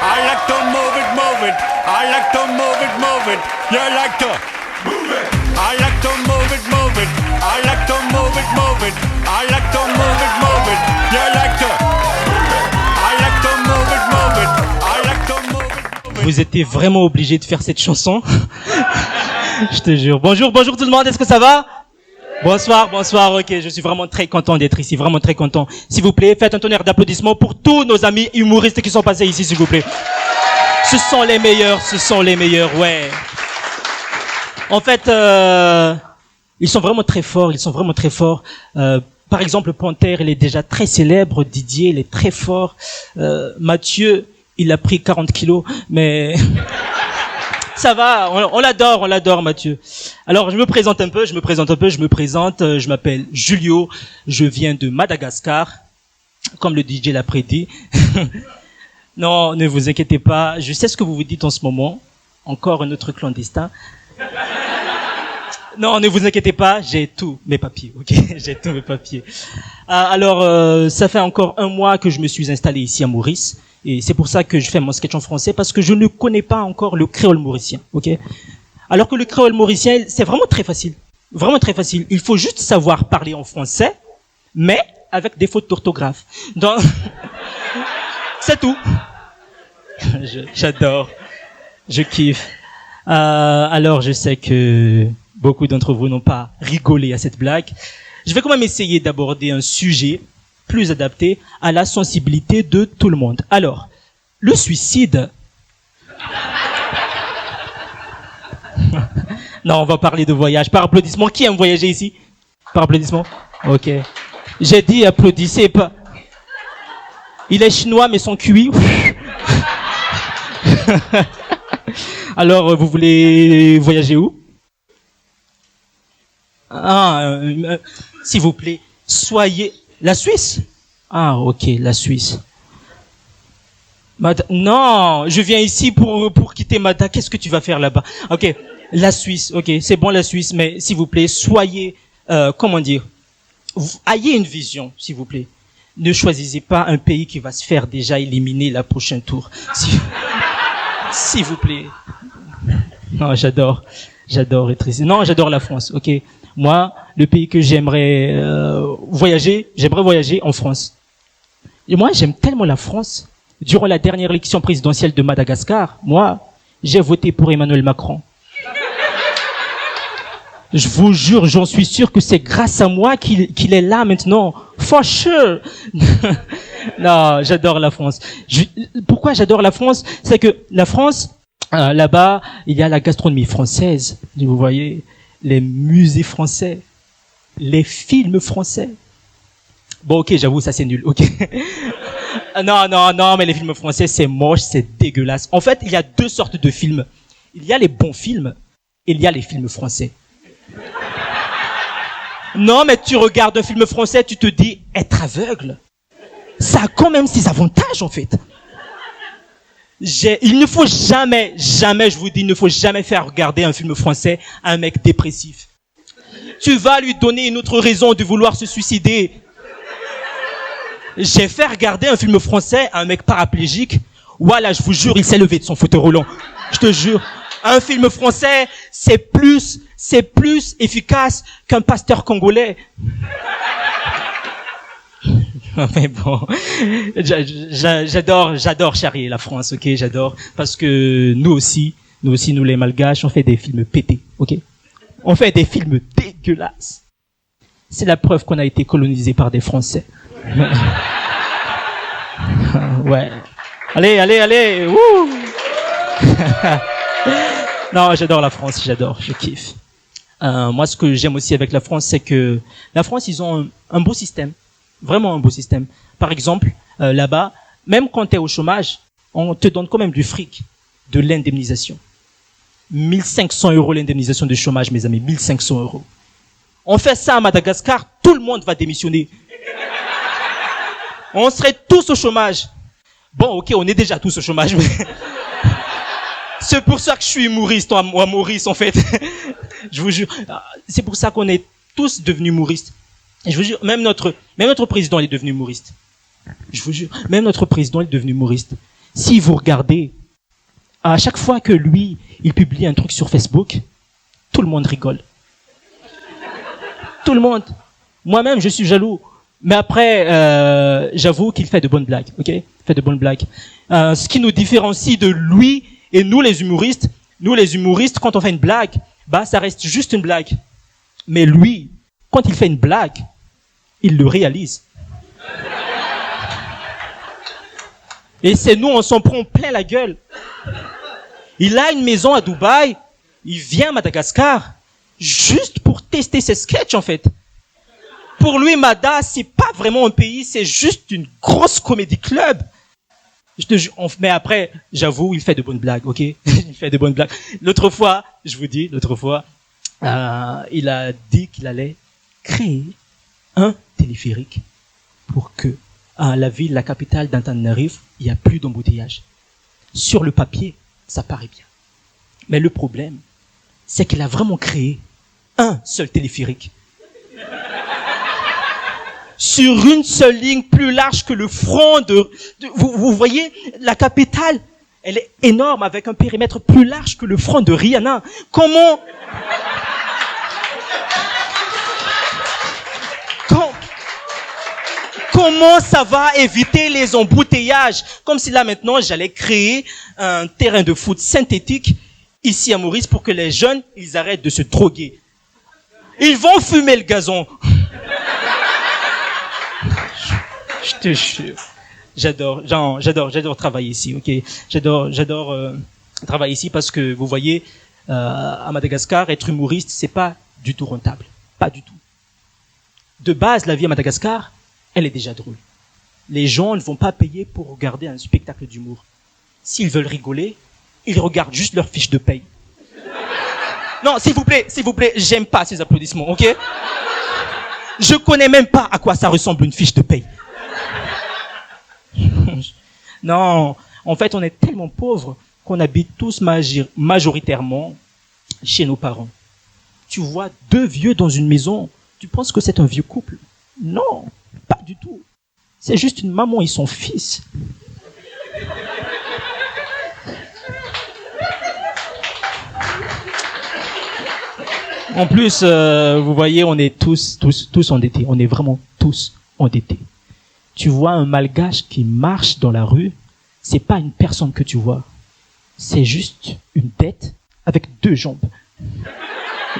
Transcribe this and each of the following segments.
I like to move it, move it. I like to move it, move it. You like to move it. I like to move it, move it. I like to move it, move it. I like to move it, move it. You like to move it. I like to move it, move it. I like to move it, move it. Vous étiez vraiment obligé de faire cette chanson. Je te jure. Bonjour, bonjour tout le monde, est-ce que ça va? Bonsoir, bonsoir, ok, je suis vraiment très content d'être ici, vraiment très content. S'il vous plaît, faites un tonnerre d'applaudissements pour tous nos amis humoristes qui sont passés ici, s'il vous plaît. Ce sont les meilleurs, ouais. En fait, ils sont vraiment très forts, par exemple, Panther, il est déjà très célèbre, Didier, il est très fort, Mathieu, il a pris 40 kilos, mais... Ça va, on l'adore Mathieu. Alors je me présente, je m'appelle Julio, je viens de Madagascar, comme le DJ l'a prédit. Non, ne vous inquiétez pas, je sais ce que vous vous dites en ce moment, encore un autre clandestin. Non, ne vous inquiétez pas, j'ai tous mes papiers, ok, j'ai tous mes papiers. Alors, ça fait encore 1 mois que je me suis installé ici à Maurice. Et c'est pour ça que je fais mon sketch en français, parce que je ne connais pas encore le créole mauricien, ok? Alors que le créole mauricien, c'est vraiment très facile. Vraiment très facile. Il faut juste savoir parler en français, mais avec des fautes d'orthographe. Donc, c'est tout. J'adore. Je kiffe. Alors, je sais que beaucoup d'entre vous n'ont pas rigolé à cette blague. Je vais quand même essayer d'aborder un sujet plus adapté à la sensibilité de tout le monde. Alors, le suicide. Non, on va parler de voyage. Par applaudissement, qui aime voyager ici? Par applaudissement? Ok. J'ai dit applaudissez pas. Il est chinois mais son QI. Alors, vous voulez voyager où? S'il vous plaît, soyez... La Suisse? Ah, ok, la Suisse. Non, je viens ici pour quitter Mada. Qu'est-ce que tu vas faire là-bas? Ok, la Suisse, ok, c'est bon la Suisse, mais s'il vous plaît, soyez, ayez une vision, s'il vous plaît. Ne choisissez pas un pays qui va se faire déjà éliminer la prochaine tour. S'il vous plaît. Non, j'adore être ici. Non, j'adore la France, ok. Moi, le pays que j'aimerais voyager en France. Et moi, j'aime tellement la France. Durant la dernière élection présidentielle de Madagascar, moi, j'ai voté pour Emmanuel Macron. Je vous jure, j'en suis sûr que c'est grâce à moi qu'il est là maintenant. For sure. Non, j'adore la France. Pourquoi j'adore la France? C'est que la France, là-bas, il y a la gastronomie française. Vous voyez, les musées français, les films français. Bon, ok, j'avoue, ça c'est nul, ok. Non, mais les films français, c'est moche, c'est dégueulasse. En fait, il y a 2 sortes de films. Il y a les bons films, et il y a les films français. Non, mais tu regardes un film français, tu te dis, être aveugle, ça a quand même ses avantages, en fait. Il ne faut jamais, je vous dis, il ne faut jamais faire regarder un film français à un mec dépressif. Tu vas lui donner une autre raison de vouloir se suicider. J'ai fait regarder un film français à un mec paraplégique. Voilà, je vous jure, il s'est levé de son fauteuil roulant. Je te jure. Un film français, c'est plus efficace qu'un pasteur congolais. Mais bon, j'adore charrier la France, ok, j'adore, parce que nous aussi, nous les Malgaches, on fait des films pétés, ok, on fait des films dégueulasses. C'est la preuve qu'on a été colonisé par des Français. Ouais. Allez, wouh. Non, j'adore la France, je kiffe. Moi, ce que j'aime aussi avec la France, c'est que la France, ils ont un beau système. Vraiment un beau système. Par exemple, là-bas, même quand tu es au chômage, on te donne quand même du fric, de l'indemnisation. 1500 € l'indemnisation de chômage, mes amis, 1500 €. On fait ça à Madagascar, tout le monde va démissionner. On serait tous au chômage. Bon, ok, on est déjà tous au chômage, mais... C'est pour ça que je suis humoriste, moi, Maurice, en fait. Je vous jure. C'est pour ça qu'on est tous devenus humoristes. Et je vous jure, même notre président est devenu humoriste. Je vous jure, même notre président est devenu humoriste. Si vous regardez, à chaque fois que lui, il publie un truc sur Facebook, tout le monde rigole. Tout le monde. Moi-même, je suis jaloux. Mais après, j'avoue qu'il fait de bonnes blagues, ok? Il fait de bonnes blagues. Ce qui nous différencie de lui et nous, les humoristes, quand on fait une blague, bah, ça reste juste une blague. Mais lui, quand il fait une blague, il le réalise. Et c'est nous, on s'en prend plein la gueule. Il a une maison à Dubaï, il vient à Madagascar, juste pour tester ses sketchs, en fait. Pour lui, Mada, c'est pas vraiment un pays, c'est juste une grosse comédie club. Mais après, j'avoue, il fait de bonnes blagues, ok? Il fait de bonnes blagues. L'autre fois, il a dit qu'il allait créer un téléphérique pour que, à la capitale d'Antananarivo, il n'y a plus d'embouteillage. Sur le papier, ça paraît bien. Mais le problème, c'est qu'il a vraiment créé un seul téléphérique. Sur une seule ligne plus large que le front vous voyez, la capitale, elle est énorme avec un périmètre plus large que le front de Rihanna. Comment ça va éviter les embouteillages? Comme si là maintenant j'allais créer un terrain de foot synthétique ici à Maurice pour que les jeunes, ils arrêtent de se droguer. Ils vont fumer le gazon. Je te jure. J'adore travailler ici, ok? J'adore travailler ici parce que vous voyez, à Madagascar, être humoriste, c'est pas du tout rentable. Pas du tout. De base, la vie à Madagascar, elle est déjà drôle. Les gens ne vont pas payer pour regarder un spectacle d'humour. S'ils veulent rigoler, ils regardent juste leur fiche de paye. Non, s'il vous plaît, j'aime pas ces applaudissements, ok? Je connais même pas à quoi ça ressemble une fiche de paye. Non, en fait, on est tellement pauvres qu'on habite tous majoritairement chez nos parents. Tu vois 2 vieux dans une maison, tu penses que c'est un vieux couple. Non, pas du tout. C'est juste une maman et son fils. En plus, vous voyez, on est tous endettés. On est vraiment tous endettés. Tu vois un malgache qui marche dans la rue, c'est pas une personne que tu vois. C'est juste une tête avec 2 jambes.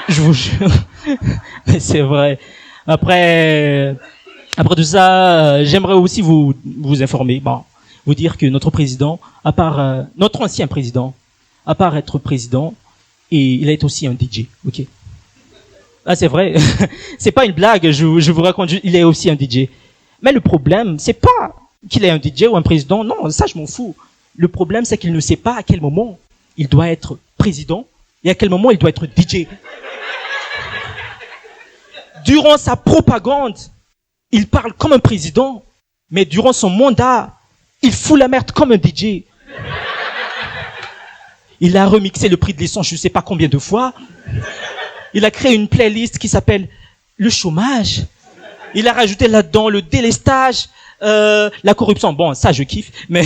Je vous jure. Mais c'est vrai. Après tout ça, j'aimerais aussi vous informer, vous dire que notre président, notre ancien président, à part être président, et il est aussi un DJ, ok? Ah, c'est vrai. C'est pas une blague, je vous raconte, il est aussi un DJ. Mais le problème, c'est pas qu'il est un DJ ou un président, non, ça je m'en fous. Le problème, c'est qu'il ne sait pas à quel moment il doit être président et à quel moment il doit être DJ. Durant sa propagande, il parle comme un président, mais durant son mandat, il fout la merde comme un DJ. Il a remixé le prix de l'essence je sais pas combien de fois. Il a créé une playlist qui s'appelle le chômage. Il a rajouté là-dedans le délestage, la corruption. Bon, ça je kiffe, mais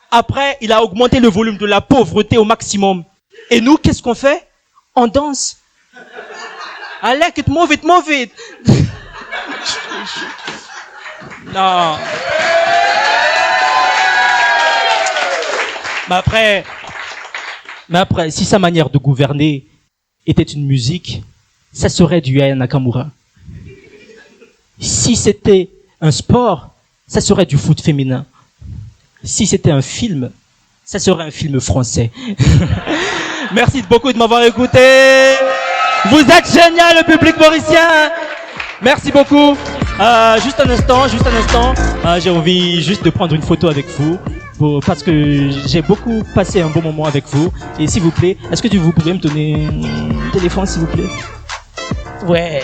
après, il a augmenté le volume de la pauvreté au maximum. Et nous, qu'est-ce qu'on fait? On danse. I like it, move it, move it. Non. Mais après, si sa manière de gouverner était une musique, ça serait du Aya Nakamura. Si c'était un sport, ça serait du foot féminin. Si c'était un film, ça serait un film français. Merci beaucoup de m'avoir écouté. Vous êtes génial, le public mauricien. Merci beaucoup. Juste un instant. J'ai envie juste de prendre une photo avec vous. Parce que j'ai beaucoup passé un bon moment avec vous. Et s'il vous plaît, est-ce que vous pouvez me donner un téléphone, s'il vous plaît? Ouais.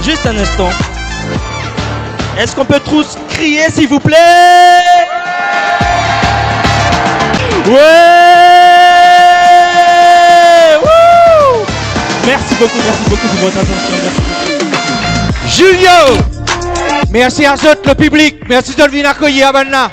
Juste un instant. Est-ce qu'on peut tous crier, s'il vous plaît? Ouais! Wouh! Merci beaucoup pour votre attention. Merci beaucoup. Julio! Merci à tous, le public. Merci de venir accueillir Abanna.